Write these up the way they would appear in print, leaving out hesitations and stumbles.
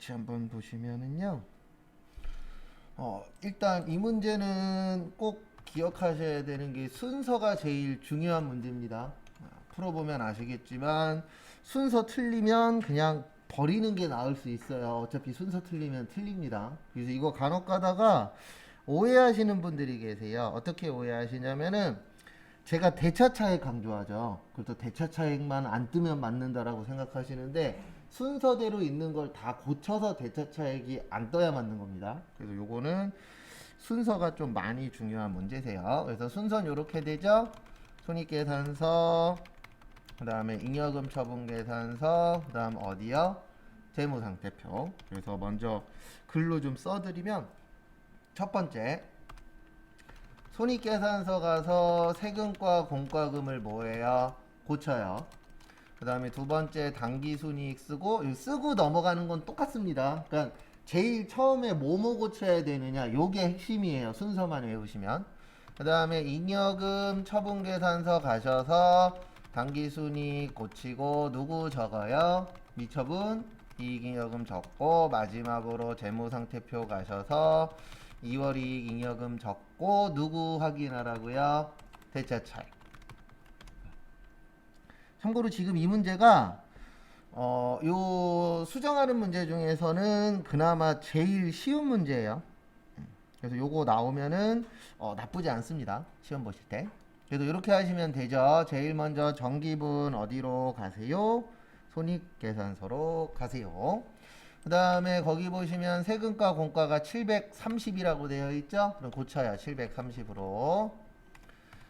같이 한번 보시면은요. 일단 이 문제는 꼭 기억하셔야 되는 게 순서가 제일 중요한 문제입니다. 풀어보면 아시겠지만 순서 틀리면 그냥 버리는 게 나을 수 있어요. 어차피 순서 틀리면 틀립니다. 그래서 이거 간혹 가다가 오해하시는 분들이 계세요. 어떻게 오해하시냐면은 제가 대차 차액 강조하죠. 그래서 대차 차액만 안 뜨면 맞는다라고 생각하시는데 순서대로 있는 걸 다 고쳐서 대차 차액이 안 떠야 맞는 겁니다. 그래서 요거는 순서가 좀 많이 중요한 문제세요. 그래서 순서는 이렇게 되죠. 손익계산서, 그 다음에 잉여금 처분계산서, 그 다음 어디요? 재무상태표. 그래서 먼저 글로 좀 써드리면 첫 번째 손익계산서 가서 세금과 공과금을 뭐해요? 고쳐요. 그 다음에 두 번째 당기순이익 쓰고 넘어가는 건 똑같습니다. 그러니까 제일 처음에 뭐뭐 고쳐야 되느냐 요게 핵심이에요. 순서만 외우시면. 그 다음에 잉여금 처분계산서 가셔서 당기순이익 고치고 누구 적어요? 미처분 이익잉여금 적고 마지막으로 재무상태표 가셔서 2월 이익 잉여금 적고 누구 확인하라고요? 대차차익. 참고로 지금 이 문제가 요 수정하는 문제 중에서는 그나마 제일 쉬운 문제예요. 그래서 요거 나오면은 나쁘지 않습니다. 시험 보실 때. 그래서 이렇게 하시면 되죠. 제일 먼저 정기분 어디로 가세요? 손익계산서로 가세요. 그 다음에 거기 보시면 세금과 공과가 730이라고 되어 있죠? 그럼 고쳐요. 730으로.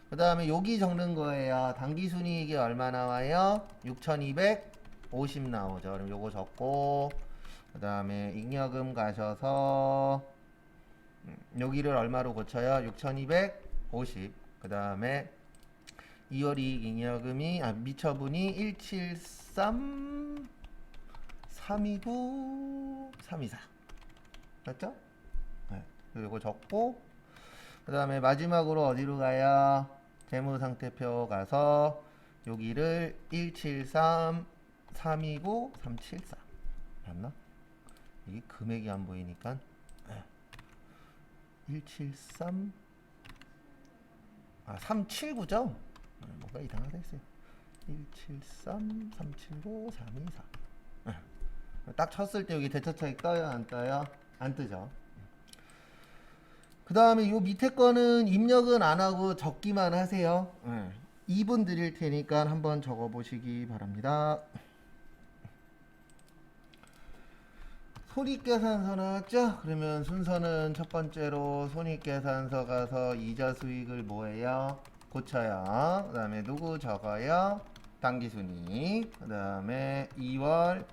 그 다음에 여기 적는 거예요. 당기순이익이 얼마 나와요? 6250 나오죠. 그럼 요거 적고 그 다음에 잉여금 가셔서 여기를 얼마로 고쳐요? 6250. 그 다음에 2월 이익 잉여금이 미처분이 173 329 324 맞죠? 네. 요거 적고 그 다음에 마지막으로 어디로 가요? 재무상태표 가서 여기를 173 329 374 맞나? 이게 금액이 안 보이니까 173 379죠? 뭔가 이상하다 했어요. 173 379 324 딱 쳤을 때 여기 대차차익 떠요? 안 떠요? 안 뜨죠. 그 다음에 요 밑에 거는 입력은 안 하고 적기만 하세요. 2분 드릴 테니까 한번 적어 보시기 바랍니다. 손익계산서 나왔죠? 그러면 순서는 첫 번째로 손익계산서 가서 이자 수익을 뭐해요? 고쳐요. 그 다음에 누구 적어요? 당기순이익. 그 다음에 2월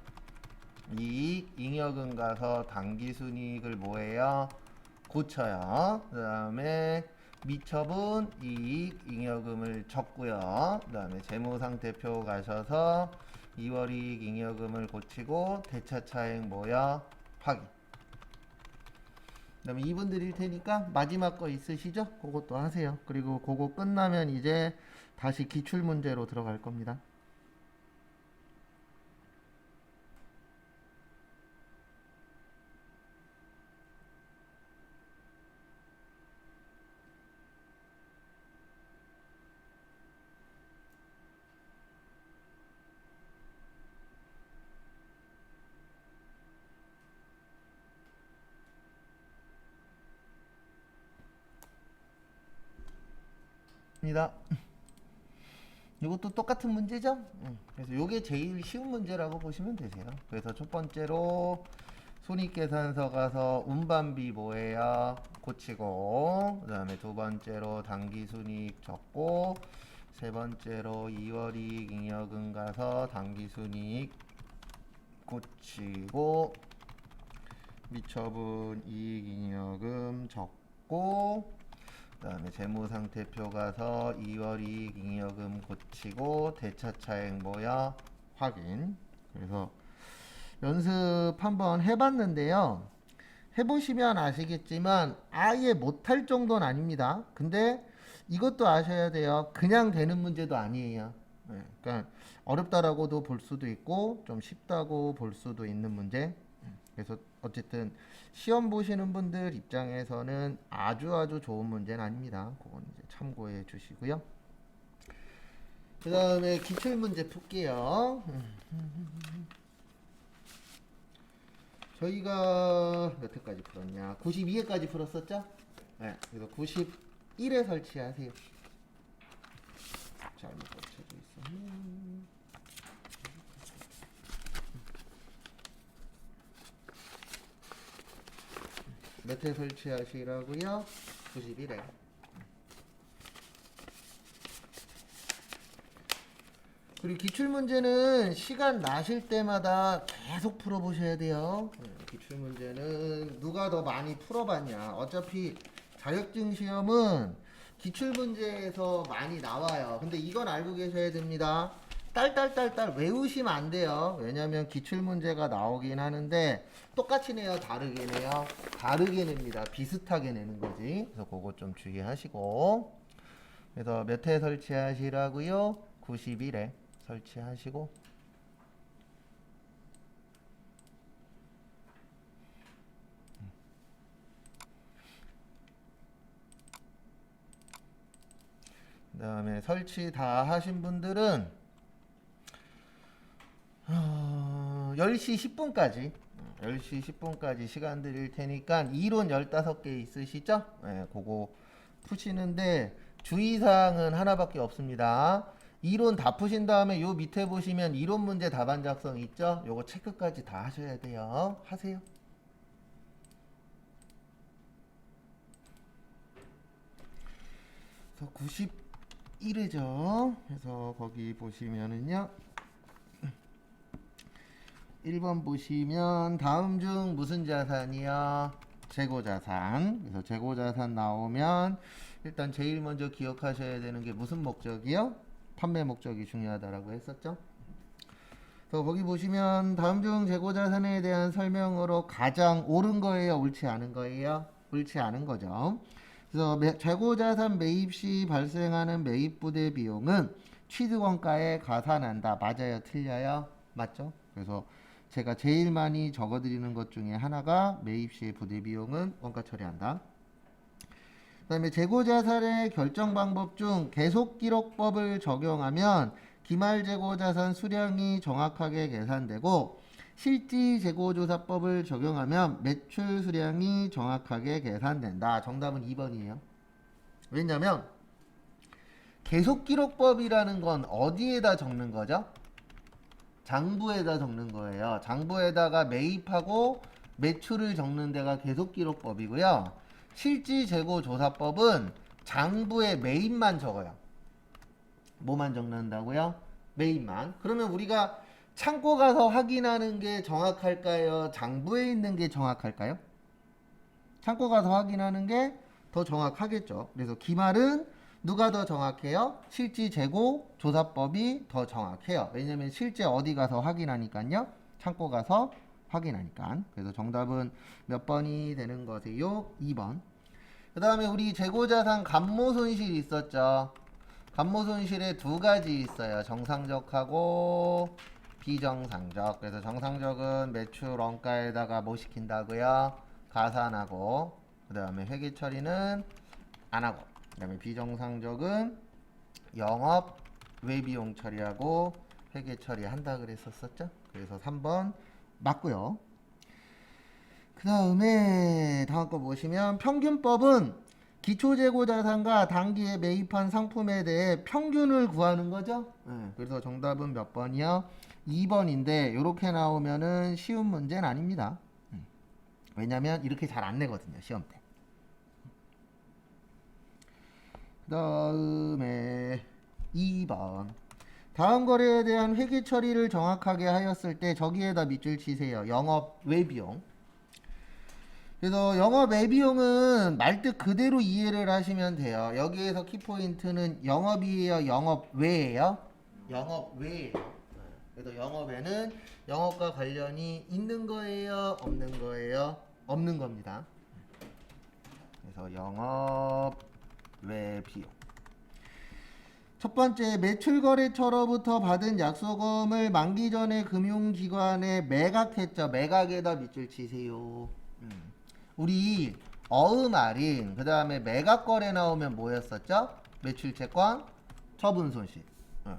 이익 잉여금 가서 당기순이익을 뭐해요? 고쳐요. 그 다음에 미처분 이익 잉여금을 적고요. 그 다음에 재무상태표 가셔서 2월 이익 잉여금을 고치고 대차차액 뭐야? 확인. 그 다음에 2분 드릴 테니까 마지막 거 있으시죠? 그것도 하세요. 그리고 그거 끝나면 이제 다시 기출문제로 들어갈 겁니다. 입니다. 이것도 똑같은 문제죠? 그래서 이게 제일 쉬운 문제라고 보시면 되세요. 그래서 첫 번째로 손익계산서 가서 운반비 뭐예요? 고치고 그 다음에 두 번째로 당기순이익 적고 세 번째로 2월 이익 잉여금 가서 당기순이익 고치고 미처분 이익 잉여금 적고 그 다음에 재무상태표 가서 2월 이익 잉여금 고치고 대차차액 뭐야? 확인. 그래서 연습 한번 해봤는데요. 해보시면 아시겠지만 아예 못할 정도는 아닙니다. 근데 이것도 아셔야 돼요. 그냥 되는 문제도 아니에요. 그러니까 어렵다라고도 볼 수도 있고 좀 쉽다고 볼 수도 있는 문제. 그래서 어쨌든 시험 보시는 분들 입장에서는 아주 좋은 문제는 아닙니다. 그건 이제 참고해 주시고요. 그 다음에 기출문제 풀게요. 저희가 몇 회까지 풀었냐? 92회까지 풀었었죠? 네, 그래서 91회 설치하세요. 잘못 고쳐져 있었네. 몇 회 설치하시라고요? 91회. 그리고 기출문제는 시간 나실 때마다 계속 풀어보셔야 돼요. 기출문제는 누가 더 많이 풀어봤냐. 어차피 자격증 시험은 기출문제에서 많이 나와요. 근데 이건 알고 계셔야 됩니다. 딸딸딸딸 외우시면 안 돼요. 왜냐면 기출문제가 나오긴 하는데 똑같이 내요, 다르게 내요? 다르게 냅니다. 비슷하게 내는 거지. 그래서 그거 좀 주의하시고. 그래서 몇 회 설치하시라고요? 91회 설치하시고. 그 다음에 설치 다 하신 분들은 10시 10분까지 10시 10분까지 시간 드릴 테니까 이론 15개 있으시죠? 네, 그거 푸시는데 주의사항은 하나밖에 없습니다. 이론 다 푸신 다음에 요 밑에 보시면 이론 문제 답안 작성 있죠? 요거 체크까지 다 하셔야 돼요. 하세요. 그래서 91회죠. 그래서 거기 보시면은요. 1번 보시면 다음 중 무슨 자산이요? 재고자산. 그래서 재고자산 나오면 일단 제일 먼저 기억하셔야 되는 게 무슨 목적이요? 판매 목적이 중요하다라고 했었죠. 그래서 거기 보시면 다음 중 재고자산에 대한 설명으로 가장 옳은 거예요? 옳지 않은 거예요? 옳지 않은 거죠. 그래서 재고자산 매입 시 발생하는 매입부대 비용은 취득원가에 가산한다. 맞아요? 틀려요? 맞죠? 그래서 제가 제일 많이 적어드리는 것 중에 하나가 매입 시의 부대 비용은 원가 처리한다. 그 다음에 재고자산의 결정 방법 중 계속기록법을 적용하면 기말재고자산 수량이 정확하게 계산되고 실지재고조사법을 적용하면 매출 수량이 정확하게 계산된다. 정답은 2번이에요. 왜냐면 계속기록법이라는 건 어디에다 적는 거죠? 장부에다 적는 거예요. 장부에다가 매입하고 매출을 적는 데가 계속기록법이고요. 실지재고조사법은 장부에 매입만 적어요. 뭐만 적는다고요? 매입만. 그러면 우리가 창고 가서 확인하는 게 정확할까요? 장부에 있는 게 정확할까요? 창고 가서 확인하는 게 더 정확하겠죠. 그래서 기말은 누가 더 정확해요? 실지재고조사법이 더 정확해요. 왜냐면 실제 어디 가서 확인하니까요. 창고 가서 확인하니까. 그래서 정답은 몇 번이 되는 거세요? 2번. 그 다음에 우리 재고자산 감모손실 있었죠. 감모손실에 두 가지 있어요. 정상적하고 비정상적. 그래서 정상적은 매출 원가에다가 뭐 시킨다고요? 가산하고. 그 다음에 회계 처리는 안 하고. 그 다음에 비정상적은 영업 외비용 처리하고 회계 처리한다 그랬었죠. 그래서 3번 맞고요. 그 다음에 다음 거 보시면 평균법은 기초재고자산과 단기에 매입한 상품에 대해 평균을 구하는 거죠. 그래서 정답은 몇 번이요? 2번인데 이렇게 나오면은 쉬운 문제는 아닙니다. 왜냐면 이렇게 잘 안 내거든요. 시험 때. 그 다음에 2번 다음 거래에 대한 회계 처리를 정확하게 하였을 때 저기에다 밑줄 치세요. 영업 외비용. 그래서 영업 외비용은 말뜻 그대로 이해를 하시면 돼요. 여기에서 키포인트는 영업이에요? 영업 외예요? 영업 외예요. 그래서 영업에는 영업과 관련이 있는 거예요? 없는 거예요? 없는 겁니다. 그래서 영업 외 비용. 첫 번째, 매출거래처로부터 받은 약속금을 만기 전에 금융기관에 매각했죠. 매각에다 밑줄 치세요. 우리 어음할인, 그 다음에 매각거래 나오면 뭐였었죠? 매출채권, 처분손실.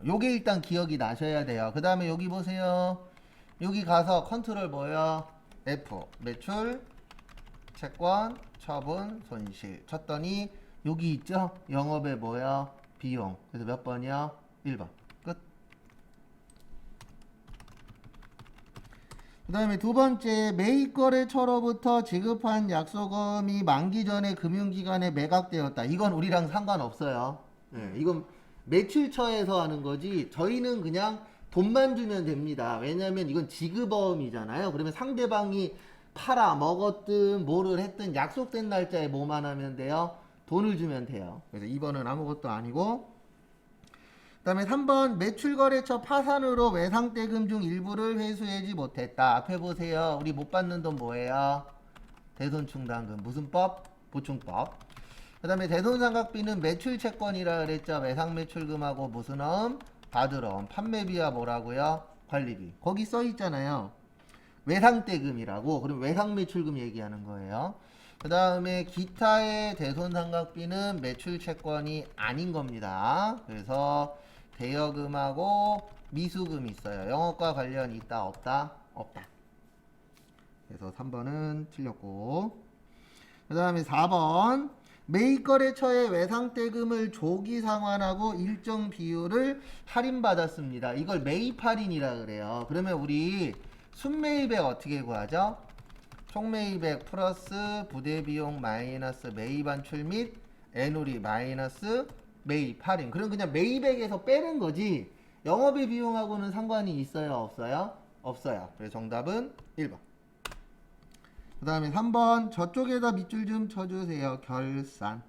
요게 일단 기억이 나셔야 돼요. 그 다음에 여기 보세요. 여기 가서 컨트롤 뭐야? F, 매출, 채권, 처분, 손실 쳤더니 여기 있죠? 영업의 뭐야? 비용. 그래서 몇 번이야? 1번. 끝. 그 다음에 두 번째, 매입거래처로부터 지급한 약속금이 만기 전에 금융기관에 매각되었다. 이건 우리랑 상관없어요. 이건 매출처에서 하는 거지 저희는 그냥 돈만 주면 됩니다. 왜냐면 이건 지급어음이잖아요. 그러면 상대방이 팔아 먹었든 뭐를 했든 약속된 날짜에 뭐만 하면 돼요? 돈을 주면 돼요. 그래서 2번은 아무것도 아니고, 그 다음에 3번, 매출거래처 파산으로 외상대금 중 일부를 회수하지 못했다. 앞에 보세요. 우리 못 받는 돈 뭐예요? 대손충당금. 무슨 법? 보충법. 그 다음에 대손상각비는 매출채권이라 그랬죠. 외상매출금하고 무슨 어음? 받으러옴. 판매비와 뭐라고요? 관리비. 거기 써 있잖아요. 외상대금이라고. 그럼 외상매출금 얘기하는 거예요. 그 다음에 기타의 대손상각비는 매출채권이 아닌 겁니다. 그래서 대여금하고 미수금 있어요. 영업과 관련 있다 없다? 없다. 그래서 3번은 틀렸고, 그 다음에 4번, 매입거래처의 외상대금을 조기 상환하고 일정 비율을 할인받았습니다. 이걸 매입할인이라 그래요. 그러면 우리 순매입액 어떻게 구하죠? 총매입액 플러스 부대비용 마이너스 매입한출 및 애누리 마이너스 매입할인. 그럼 그냥 매입액에서 빼는 거지 영업의 비용하고는 상관이 있어요 없어요? 없어요. 그래서 정답은 1번. 그 다음에 3번, 저쪽에다 밑줄 좀 쳐주세요. 결산.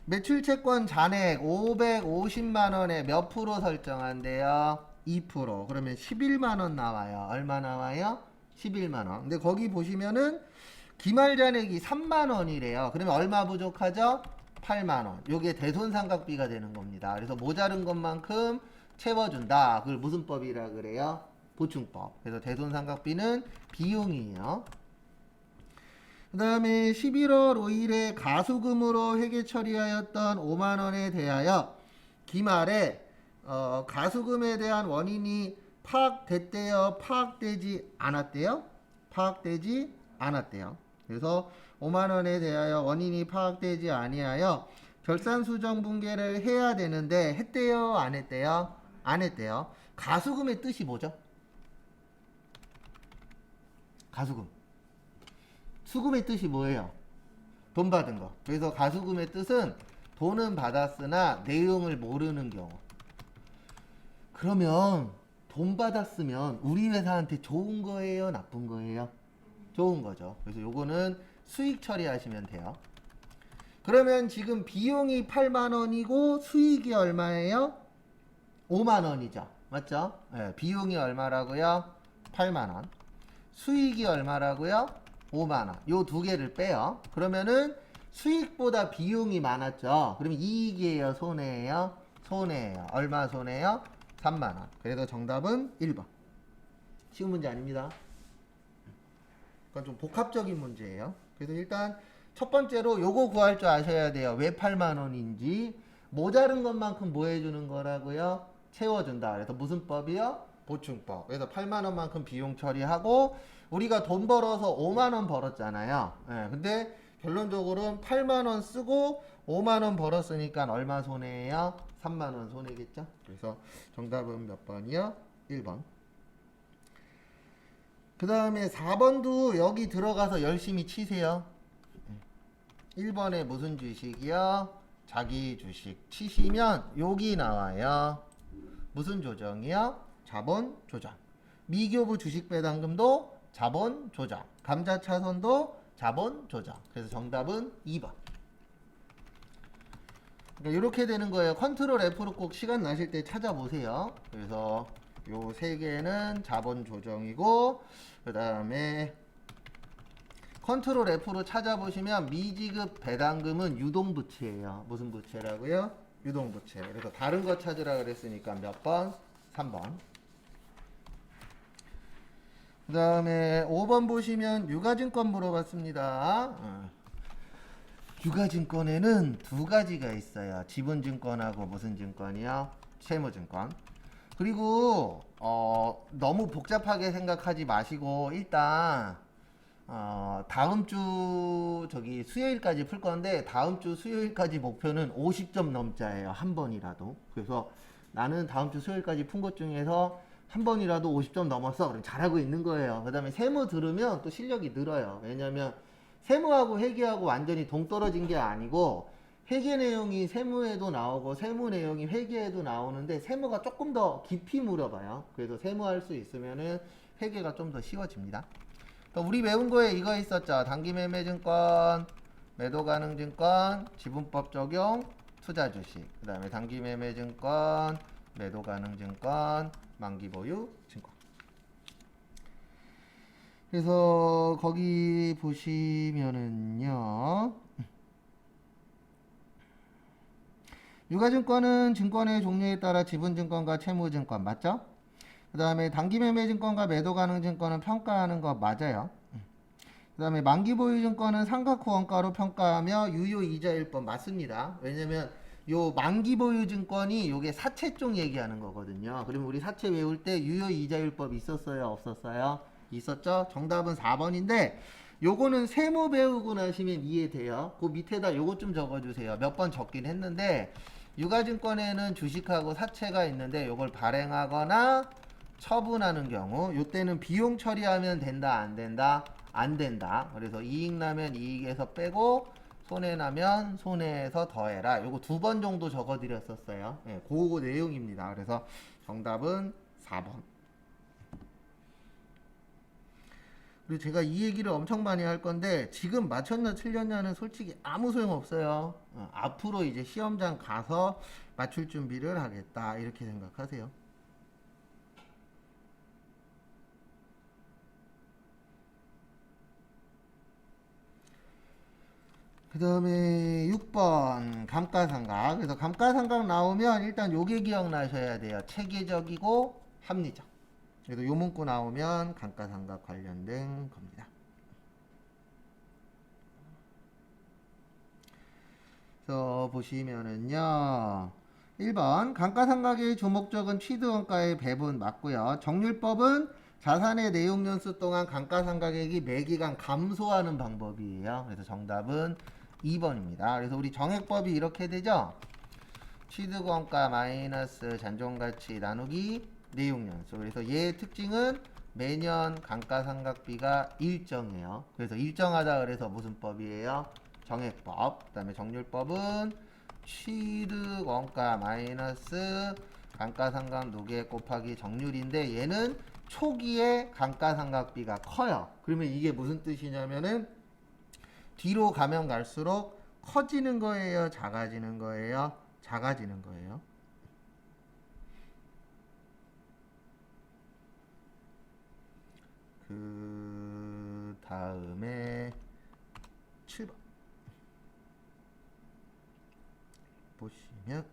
매출채권 잔액 550만원에 몇 프로 설정한대요? 2%. 그러면 11만원 나와요. 얼마 나와요? 11만원. 근데 거기 보시면은 기말 잔액이 3만원이래요. 그러면 얼마 부족하죠? 8만원. 요게 대손상각비가 되는 겁니다. 그래서 모자른 것만큼 채워준다. 그걸 무슨 법이라 그래요? 보충법. 그래서 대손상각비는 비용이에요. 그 다음에 11월 5일에 가수금으로 회계 처리하였던 5만원에 대하여 기말에 가수금에 대한 원인이 파악됐대요? 파악되지 않았대요? 파악되지 않았대요. 그래서 5만원에 대하여 원인이 파악되지 아니하여 결산수정분계를 해야 되는데 했대요? 안 했대요? 안 했대요. 가수금의 뜻이 뭐죠? 가수금. 수금의 뜻이 뭐예요? 돈 받은 거. 그래서 가수금의 뜻은 돈은 받았으나 내용을 모르는 경우. 그러면 돈 받았으면 우리 회사한테 좋은 거예요? 나쁜 거예요? 좋은 거죠. 그래서 요거는 수익 처리하시면 돼요. 그러면 지금 비용이 8만원이고 수익이 얼마예요? 5만원이죠. 맞죠? 네, 비용이 얼마라고요? 8만원. 수익이 얼마라고요? 5만원. 요 두 개를 빼요. 그러면은 수익보다 비용이 많았죠. 그러면 이익이에요? 손해예요? 손해예요. 얼마 손해요? 3만원. 그래서 정답은 1번. 쉬운 문제 아닙니다. 그건 좀 복합적인 문제예요. 그래서 일단 첫 번째로 요거 구할 줄 아셔야 돼요. 왜 8만원인지. 모자른 것만큼 뭐 해주는 거라고요? 채워준다. 그래서 무슨 법이요? 보충법. 그래서 8만원만큼 비용 처리하고 우리가 돈 벌어서 5만원 벌었잖아요. 네, 근데 결론적으로는 8만원 쓰고 5만원 벌었으니까 얼마 손해예요? 3만원 손해겠죠? 그래서 정답은 몇 번이요? 1번. 그 다음에 4번도 여기 들어가서 열심히 치세요. 1번에 무슨 주식이요? 자기 주식 치시면 여기 나와요. 무슨 조정이요? 자본 조정. 미교부 주식 배당금도 자본 조정. 감자차선도 자본 조정. 그래서 정답은 2번. 그러니까 이렇게 되는 거예요. 컨트롤 F로 꼭 시간 나실 때 찾아보세요. 그래서 요 세 개는 자본 조정이고, 그 다음에 컨트롤 F로 찾아보시면 미지급 배당금은 유동부채예요. 무슨 부채라고요? 유동부채. 그래서 다른 거 찾으라 그랬으니까 몇 번? 3번. 그 다음에 5번 보시면 유가증권 물어봤습니다. 유가증권에는 두 가지가 있어요. 지분증권하고 무슨 증권이요? 채무증권. 그리고 너무 복잡하게 생각하지 마시고 일단 다음 주 수요일까지 풀 건데 다음 주 수요일까지 목표는 50점 넘자예요. 한 번이라도. 그래서 나는 다음 주 수요일까지 푼 것 중에서 한 번이라도 50점 넘었어. 그럼 잘하고 있는 거예요. 그 다음에 세무 들으면 또 실력이 늘어요. 왜냐면 세무하고 회계하고 완전히 동떨어진 게 아니고 회계 내용이 세무에도 나오고 세무 내용이 회계에도 나오는데 세무가 조금 더 깊이 물어봐요. 그래서 세무할 수 있으면은 회계가 좀 더 쉬워집니다. 우리 배운 거에 이거 있었죠. 단기매매증권, 매도가능증권, 지분법 적용, 투자주식. 그 다음에 단기매매증권, 매도가능증권, 만기보유증권. 그래서 거기 보시면은요. 유가증권은 증권의 종류에 따라 지분증권과 채무증권 맞죠? 그 다음에 단기매매증권과 매도가능증권은 평가하는 거 맞아요. 그 다음에 만기보유증권은 상각 후원가로 평가하며 유효이자율법 맞습니다. 왜냐면 요 만기보유증권이 요게 사채 쪽 얘기하는 거거든요. 그러면 우리 사채 외울 때 유효이자율법 있었어요? 없었어요? 있었죠? 정답은 4번인데 요거는 세무 배우고 나시면 이해돼요. 그 밑에다 요거 좀 적어주세요. 몇 번 적긴 했는데 유가증권에는 주식하고 사채가 있는데 요걸 발행하거나 처분하는 경우 요때는 비용 처리하면 된다 안 된다? 안 된다. 그래서 이익 나면 이익에서 빼고 손해 나면 손해에서 더해라. 요거 2번 정도 적어 드렸었어요. 예, 그거 내용입니다. 그래서 정답은 4번. 그리고 제가 이 얘기를 엄청 많이 할 건데 지금 맞췄냐 틀렸냐는 솔직히 아무 소용 없어요. 앞으로 이제 시험장 가서 맞출 준비를 하겠다 이렇게 생각하세요. 그 다음에 6번 감가상각. 그래서 감가상각 나오면 일단 요게 기억나셔야 돼요. 체계적이고 합리적. 그래서 요 문구 나오면 감가상각 관련된 겁니다. 그래서 보시면은요. 1번 감가상각의 주목적은 취득원가의 배분 맞고요. 정률법은 자산의 내용연수 동안 감가상각액이 매기간 감소하는 방법이에요. 그래서 정답은 2번입니다. 그래서 우리 정액법이 이렇게 되죠. 취득원가 마이너스 잔존가치 나누기 내용연수. 그래서 얘의 특징은 매년 감가상각비가 일정해요. 그래서 일정하다 그래서 무슨 법이에요? 정액법. 그 다음에 정률법은 취득원가 마이너스 감가상각 누계 곱하기 정률인데 얘는 초기에 감가상각비가 커요. 그러면 이게 무슨 뜻이냐면은 뒤로 가면 갈수록 커지는 거예요? 작아지는 거예요? 작아지는 거예요. 그 다음에 7번 보시면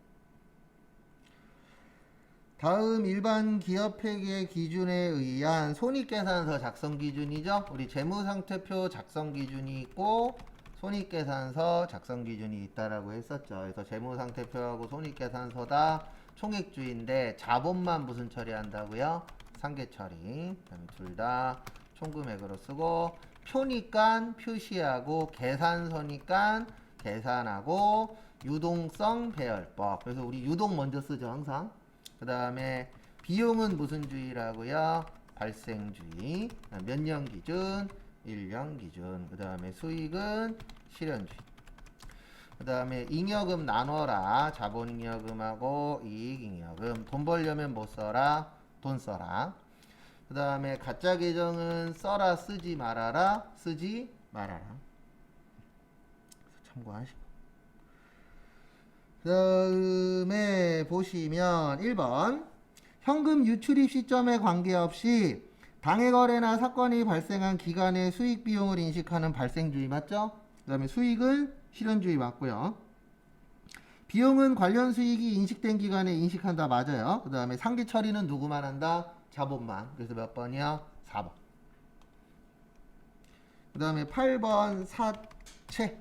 다음 일반 기업회계 기준에 의한 손익계산서 작성 기준이죠. 우리 재무상태표 작성 기준이 있고 손익계산서 작성 기준이 있다라고 했었죠. 그래서 재무상태표하고 손익계산서다 총액주인데 자본만 무슨 처리한다고요? 상계 처리. 그다음에 둘 다 총금액으로 쓰고 표니까 표시하고 계산서니까 계산하고 유동성 배열법. 그래서 우리 유동 먼저 쓰죠 항상. 그 다음에 비용은 무슨 주의라고요? 발생주의. 몇 년 기준? 1년 기준. 그 다음에 수익은 실현주의. 그 다음에 잉여금 나눠라. 자본잉여금하고 이익잉여금. 돈 벌려면 뭐 써라? 돈 써라. 그 다음에 가짜 계정은 써라 쓰지 말아라. 쓰지 말아라. 참고하시고. 그 다음에 보시면 1번 현금 유출입 시점에 관계없이 당해 거래나 사건이 발생한 기간의 수익 비용을 인식하는 발생주의 맞죠? 그 다음에 수익은 실현주의 맞고요. 비용은 관련 수익이 인식된 기간에 인식한다 맞아요. 그 다음에 상기 처리는 누구만 한다? 자본만. 그래서 몇 번이요? 4번. 그 다음에 8번 사채.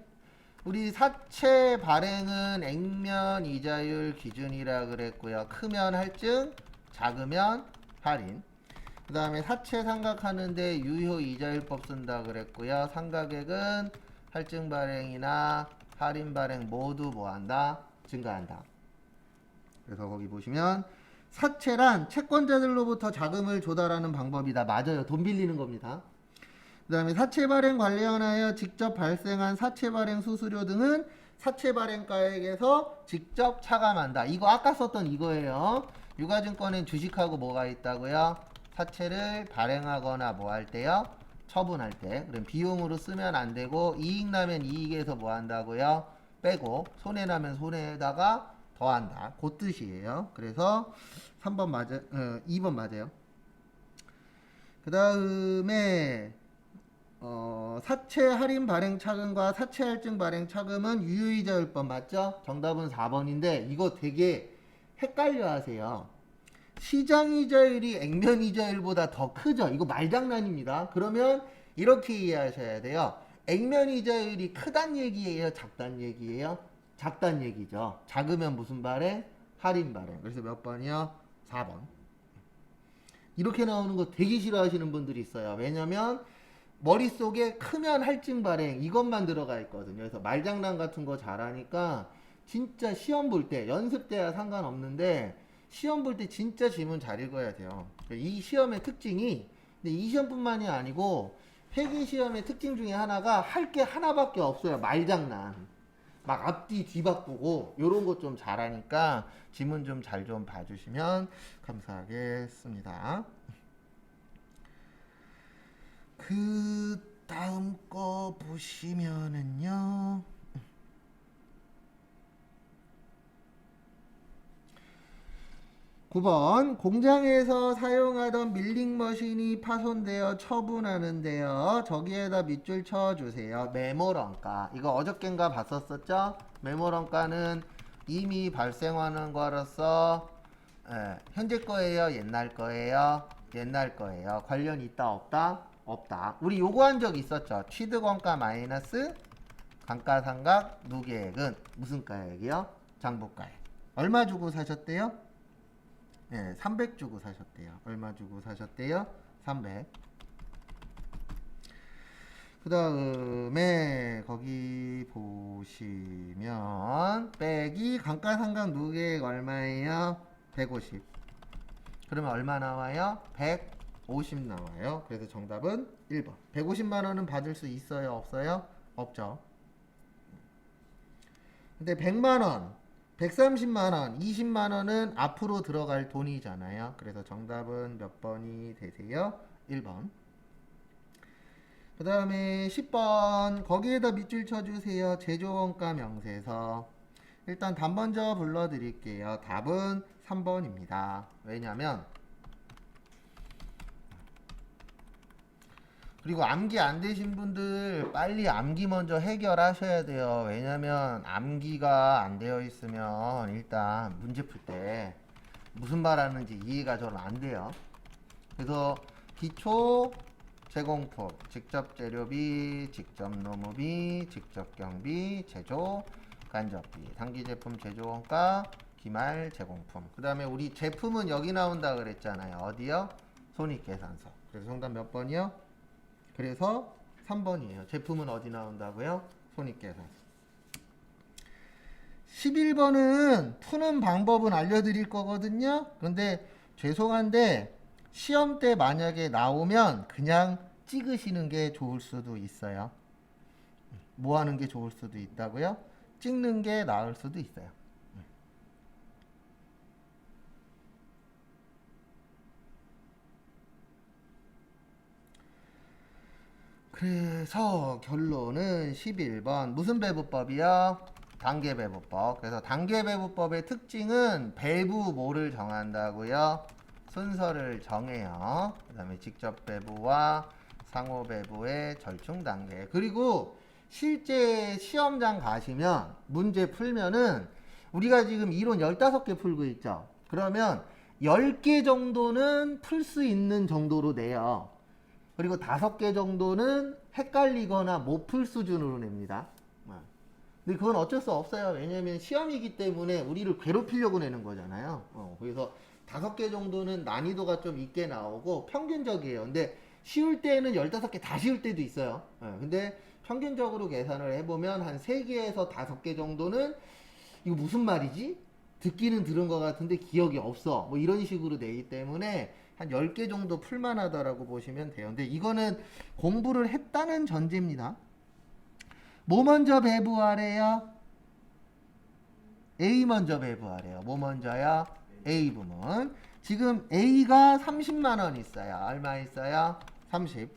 우리 사채 발행은 액면 이자율 기준이라 그랬고요. 크면 할증, 작으면 할인. 그 다음에 사채 상각하는데 유효 이자율법 쓴다 그랬고요. 상각액은 할증 발행이나 할인 발행 모두 뭐한다? 증가한다. 그래서 거기 보시면 사채란 채권자들로부터 자금을 조달하는 방법이다. 맞아요. 돈 빌리는 겁니다. 그 다음에 사채 발행 관련하여 직접 발생한 사채 발행 수수료 등은 사채 발행가액에서 직접 차감한다. 이거 아까 썼던 이거예요. 유가증권엔 주식하고 뭐가 있다고요? 사채를 발행하거나 뭐 할 때요? 처분할 때. 그럼 비용으로 쓰면 안 되고 이익 나면 이익에서 뭐 한다고요? 빼고 손해 나면 손해에다가 더한다. 그 뜻이에요. 그래서 3번 맞아, 2번 맞아요. 그 다음에 사채 할인 발행 차금과 사채 할증 발행 차금은 유효이자율법 맞죠? 정답은 4번인데 이거 되게 헷갈려 하세요. 시장이자율이 액면이자율보다 더 크죠? 이거 말장난입니다. 그러면 이렇게 이해하셔야 돼요. 액면이자율이 크단 얘기예요? 작단 얘기예요? 작단 얘기죠. 작으면 무슨 발행? 할인 발행. 그래서 몇 번이요? 4번. 이렇게 나오는 거 되게 싫어하시는 분들이 있어요. 왜냐면 머릿속에 크면 할증 발행 이것만 들어가 있거든요. 그래서 말장난 같은 거 잘하니까 진짜 시험 볼 때 연습 때야 상관없는데 시험 볼 때 진짜 지문 잘 읽어야 돼요. 이 시험의 특징이 근데 이 시험뿐만이 아니고 회계 시험의 특징 중에 하나가 할 게 하나밖에 없어요. 말장난. 막 앞뒤 뒤바꾸고 요런 거 좀 잘하니까 지문 좀 잘 좀 봐주시면 감사하겠습니다. 그 다음 거 보시면은요. 9번 공장에서 사용하던 밀링머신이 파손되어 처분하는데요. 저기에다 밑줄 쳐주세요. 메모런가. 이거 어저껜가 봤었었죠? 메모런가는 이미 발생하는 거로서 현재 거예요? 옛날 거예요? 옛날 거예요. 관련 있다 없다? 없다. 우리 요구한 적 있었죠? 취득원가 마이너스 감가상각 누계액은 무슨 가액이요? 장부가액. 얼마 주고 사셨대요? 네, 300 주고 사셨대요. 얼마 주고 사셨대요? 300. 그 다음에 거기 보시면 빼기 감가상각 누계액 얼마예요? 150. 그러면 얼마 나와요? 150 나와요. 그래서 정답은 1번. 150만 원은 받을 수 있어요? 없어요? 없죠. 근데 100만 원, 130만 원, 20만 원은 앞으로 들어갈 돈이잖아요. 그래서 정답은 몇 번이 되세요? 1번. 그 다음에 10번 거기에다 밑줄 쳐주세요. 제조원가 명세서. 일단 답 먼저 불러드릴게요. 답은 3번입니다. 왜냐면 그리고 암기 안 되신 분들 빨리 암기 먼저 해결하셔야 돼요. 왜냐면 암기가 안 되어 있으면 일단 문제 풀 때 무슨 말 하는지 이해가 잘 안 돼요. 그래서 기초 제공품, 직접 재료비, 직접 노무비, 직접 경비, 제조 간접비, 단기 제품 제조원가, 기말 제공품. 그 다음에 우리 제품은 여기 나온다 그랬잖아요. 어디요? 손익계산서. 그래서 정답 몇 번이요? 그래서 3번이에요. 제품은 어디 나온다고요? 손익계산서. 11번은 푸는 방법은 알려드릴 거거든요. 그런데 죄송한데 시험 때 만약에 나오면 그냥 찍으시는 게 좋을 수도 있어요. 뭐 하는 게 좋을 수도 있다고요? 찍는 게 나을 수도 있어요. 그래서 결론은 11번 무슨 배부법이요? 단계배부법. 그래서 단계배부법의 특징은 배부 뭐를 정한다고요? 순서를 정해요. 그 다음에 직접 배부와 상호 배부의 절충 단계. 그리고 실제 시험장 가시면 문제 풀면은 우리가 지금 이론 15개 풀고 있죠. 그러면 10개 정도는 풀 수 있는 정도로 내요. 그리고 5개 정도는 헷갈리거나 못 풀 수준으로 냅니다. 근데 그건 어쩔 수 없어요. 왜냐면 시험이기 때문에 우리를 괴롭히려고 내는 거잖아요. 그래서 5개 정도는 난이도가 좀 있게 나오고 평균적이에요. 근데 쉬울 때는 15개 다 쉬울 때도 있어요. 근데 평균적으로 계산을 해보면 한 3개에서 5개 정도는 이거 무슨 말이지? 듣기는 들은 것 같은데 기억이 없어. 뭐 이런 식으로 되기 때문에 한 10개 정도 풀만하다라고 보시면 돼요. 근데 이거는 공부를 했다는 전제입니다. 뭐 먼저 배부하래요? A 먼저 배부하래요. 뭐 먼저요? A 부문. 지금 A가 30만원 있어요. 얼마 있어요? 30.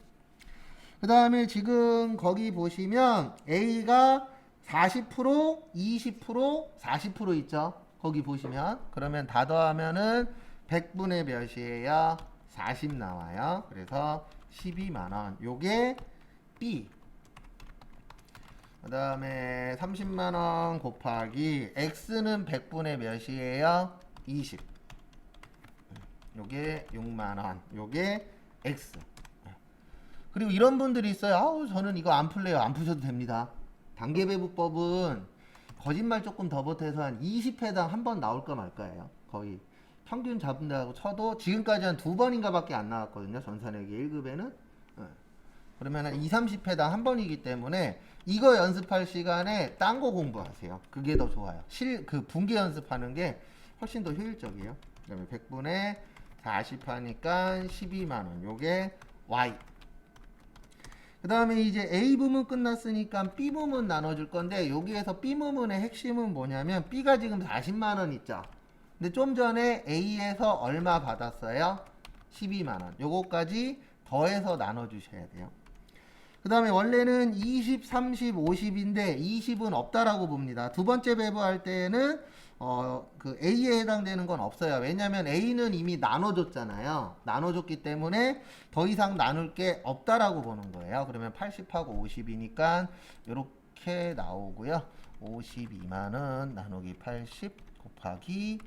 그 다음에 지금 거기 보시면 A가 40%, 20%, 40% 있죠? 거기 보시면. 그러면 다 더하면은 100분의 몇이에요? 40 나와요. 그래서 12만원. 요게 B. 그 다음에 30만원 곱하기 X는 100분의 몇이에요? 20. 요게 6만원. 요게 X. 그리고 이런 분들이 있어요. 아우, 저는 이거 안 풀래요. 안 푸셔도 됩니다. 단계배부법은 거짓말 조금 더 보태서 한 20회당 한 번 나올까 말까예요. 거의 평균 잡는다고 쳐도 지금까지 한 2번인가 밖에 안 나왔거든요. 전산회계 1급에는. 그러면 한 20, 30회당 한 번이기 때문에 이거 연습할 시간에 딴 거 공부하세요. 그게 더 좋아요. 그 분계 연습하는 게 훨씬 더 효율적이에요. 그다음에 100분의 40 하니까 12만원. 요게 Y. 그 다음에 이제 A 부문 끝났으니까 B 부문 나눠줄 건데 여기에서 B 부문의 핵심은 뭐냐면 B가 지금 40만원 있죠. 근데 좀 전에 A에서 얼마 받았어요? 12만원. 요거까지 더해서 나눠주셔야 돼요. 그 다음에 원래는 20, 30, 50인데 20은 없다라고 봅니다. 두 번째 배부할 때는 그 A에 해당되는 건 없어요. 왜냐면 A는 이미 나눠줬잖아요. 나눠줬기 때문에 더 이상 나눌 게 없다라고 보는 거예요. 그러면 80하고 50이니까 이렇게 나오고요. 52만원 나누기 80 곱하기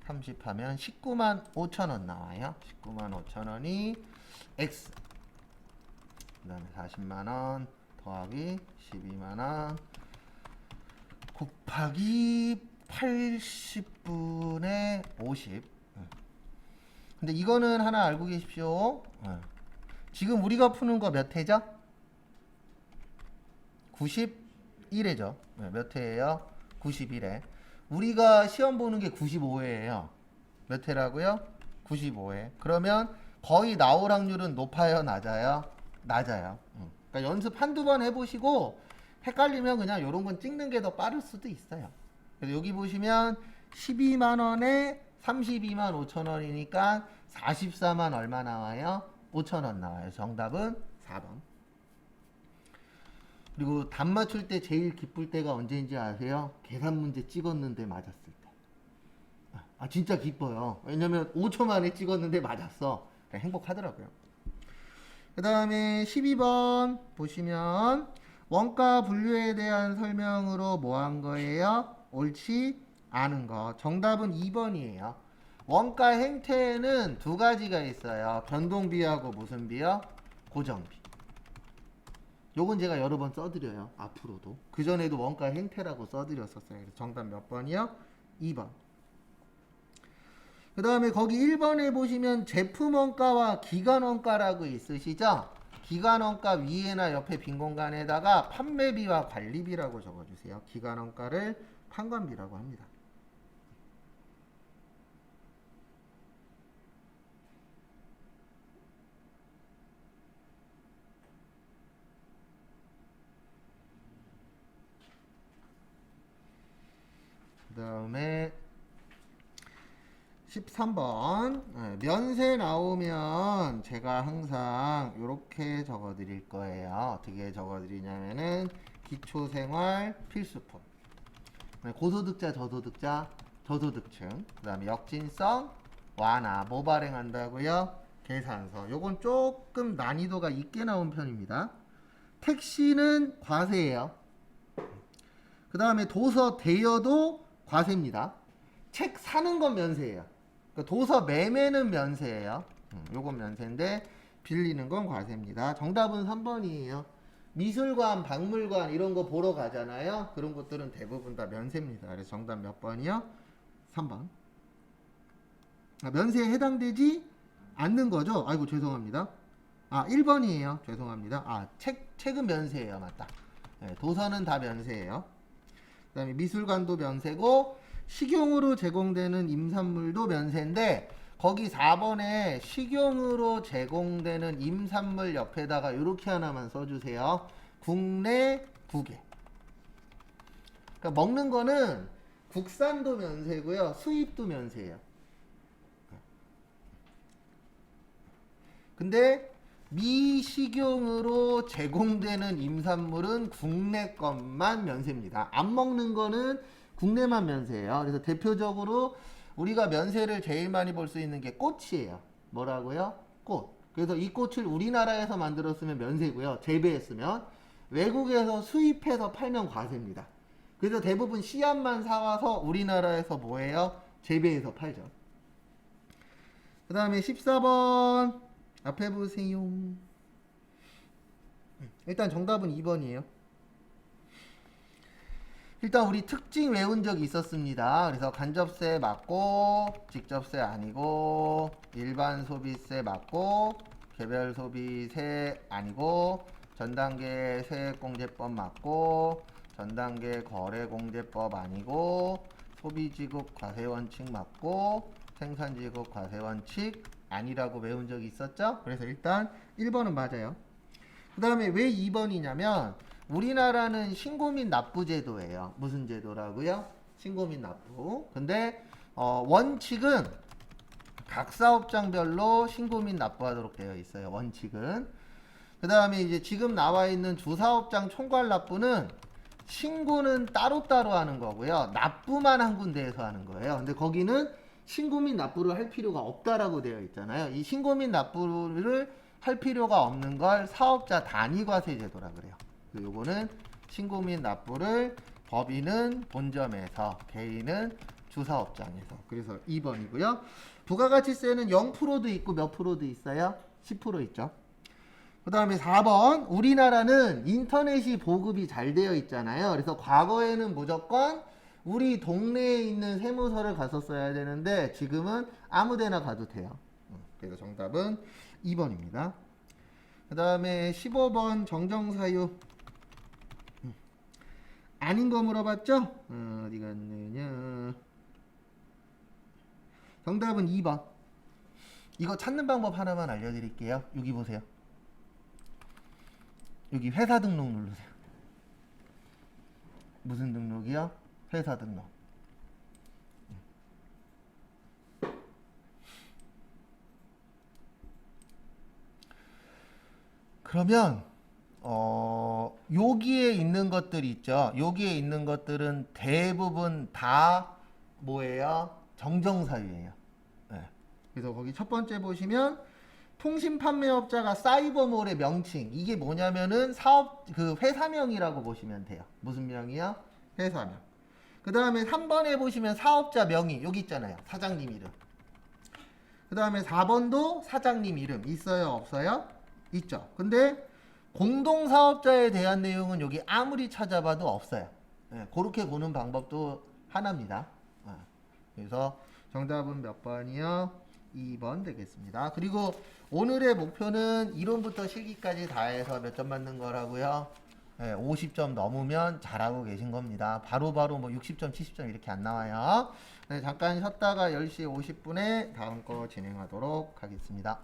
30 하면 19만 5천원 나와요. 19만 5천원이 X. 그 다음에 40만원 더하기 12만원 곱하기 80분의 50. 근데 이거는 하나 알고 계십시오. 지금 우리가 푸는 거 몇 회죠? 91회죠. 몇 회예요? 91회. 우리가 시험 보는 게 95회예요. 몇 회라고요? 95회. 그러면 거의 나올 확률은 높아요, 낮아요? 낮아요. 그러니까 연습 한두 번 해보시고 헷갈리면 그냥 이런 건 찍는 게 더 빠를 수도 있어요. 그래서 여기 보시면 12만원에 32만 5천원이니까 44만 얼마 나와요? 5천원 나와요. 정답은 4번. 그리고 답 맞출 때 제일 기쁠 때가 언제인지 아세요? 계산 문제 찍었는데 맞았을 때. 진짜 기뻐요. 왜냐면 5초 만에 찍었는데 맞았어. 행복하더라고요. 그 다음에 12번 보시면 원가 분류에 대한 설명으로 뭐 한 거예요? 옳지 않은 거. 정답은 2번이에요. 원가 행태에는 두 가지가 있어요. 변동비하고 무슨 비요? 고정비. 요건 제가 여러 번 써드려요. 앞으로도. 그전에도 원가 행태라고 써드렸었어요. 그래서 정답 몇 번이요? 2번. 그 다음에 거기 1번에 보시면 제품원가와 기간원가라고 있으시죠? 기간원가 위에나 옆에 빈 공간에다가 판매비와 관리비라고 적어주세요. 기간원가를 판관비라고 합니다. 그 다음에 13번 면세 나오면 제가 항상 이렇게 적어 드릴 거예요. 어떻게 적어 드리냐면은 기초생활 필수품, 고소득자, 저소득자, 저소득층, 그 다음에 역진성, 완화 뭐 발행한다고요? 계산서. 요건 조금 난이도가 있게 나온 편입니다. 택시는 과세예요. 그 다음에 도서 대여도 과세입니다. 책 사는 건 면세예요. 그러니까 도서 매매는 면세예요. 요건 면세인데 빌리는 건 과세입니다. 정답은 3번이에요. 미술관, 박물관 이런 거 보러 가잖아요. 그런 것들은 대부분 다 면세입니다. 그래서 정답 몇 번이요? 3번. 면세에 해당되지 않는 거죠? 아이고 죄송합니다. 1번이에요. 죄송합니다. 책은 면세예요. 맞다. 네, 도서는 다 면세예요. 그 다음에 미술관도 면세고 식용으로 제공되는 임산물도 면세인데 거기 4번에 식용으로 제공되는 임산물 옆에다가 이렇게 하나만 써주세요. 국내 국외. 그러니까 먹는 거는 국산도 면세고요. 수입도 면세예요. 근데 미식용으로 제공되는 임산물은 국내 것만 면세입니다. 안 먹는 거는 국내만 면세예요. 그래서 대표적으로 우리가 면세를 제일 많이 볼 수 있는 게 꽃이에요. 뭐라고요? 꽃. 그래서 이 꽃을 우리나라에서 만들었으면 면세고요. 재배했으면. 외국에서 수입해서 팔면 과세입니다. 그래서 대부분 씨앗만 사와서 우리나라에서 뭐예요? 재배해서 팔죠. 그 다음에 14번 앞에 보세요. 일단 정답은 2번이에요. 일단 우리 특징 외운 적이 있었습니다. 그래서 간접세 맞고 직접세 아니고 일반 소비세 맞고 개별 소비세 아니고 전단계 세액공제법 맞고 전단계 거래공제법 아니고 소비지급 과세원칙 맞고 생산지급 과세원칙 아니라고 외운 적이 있었죠? 그래서 일단 1번은 맞아요. 그 다음에 왜 2번이냐면 우리나라는 신고 및 납부 제도예요. 무슨 제도라고요? 신고 및 납부. 근데 원칙은 각 사업장별로 신고 및 납부하도록 되어 있어요. 원칙은. 그 다음에 이제 지금 나와 있는 주사업장 총괄 납부는 신고는 따로따로 하는 거고요. 납부만 한 군데에서 하는 거예요. 근데 거기는 신고 및 납부를 할 필요가 없다라고 되어 있잖아요. 이 신고 및 납부를 할 필요가 없는 걸 사업자 단위과세 제도라 그래요. 요거는 신고 및 납부를 법인은 본점에서 개인은 주사업장에서. 그래서 2번이고요. 부가가치세는 0%도 있고 몇 프로도 있어요? 10% 있죠. 그 다음에 4번 우리나라는 인터넷이 보급이 잘 되어 있잖아요. 그래서 과거에는 무조건 우리 동네에 있는 세무서를 갔었어야 되는데 지금은 아무데나 가도 돼요. 그래서 정답은 2번입니다. 그 다음에 15번 정정사유 아닌 거 물어봤죠? 어디 갔느냐. 정답은 2번. 이거 찾는 방법 하나만 알려드릴게요. 여기 보세요. 여기 회사 등록 누르세요. 무슨 등록이요? 회사 등록. 그러면 여기에 있는 것들 있죠. 여기에 있는 것들은 대부분 다 뭐예요? 정정사유예요. 네. 그래서 거기 첫 번째 보시면 통신판매업자가 사이버몰의 명칭. 이게 뭐냐면은 사업 그 회사명이라고 보시면 돼요. 무슨 명이요? 회사명. 그 다음에 3번에 보시면 사업자 명의 여기 있잖아요. 사장님 이름. 그 다음에 4번도 사장님 이름 있어요? 없어요? 있죠. 근데 공동사업자에 대한 내용은 여기 아무리 찾아봐도 없어요. 네, 그렇게 보는 방법도 하나입니다. 그래서 정답은 몇 번이요? 2번 되겠습니다. 그리고 오늘의 목표는 이론부터 실기까지 다 해서 몇 점 받는 거라고요? 네, 50점 넘으면 잘하고 계신 겁니다. 바로바로 뭐 60점, 70점 이렇게 안 나와요. 네, 잠깐 쉬었다가 10시 50분에 다음 거 진행하도록 하겠습니다.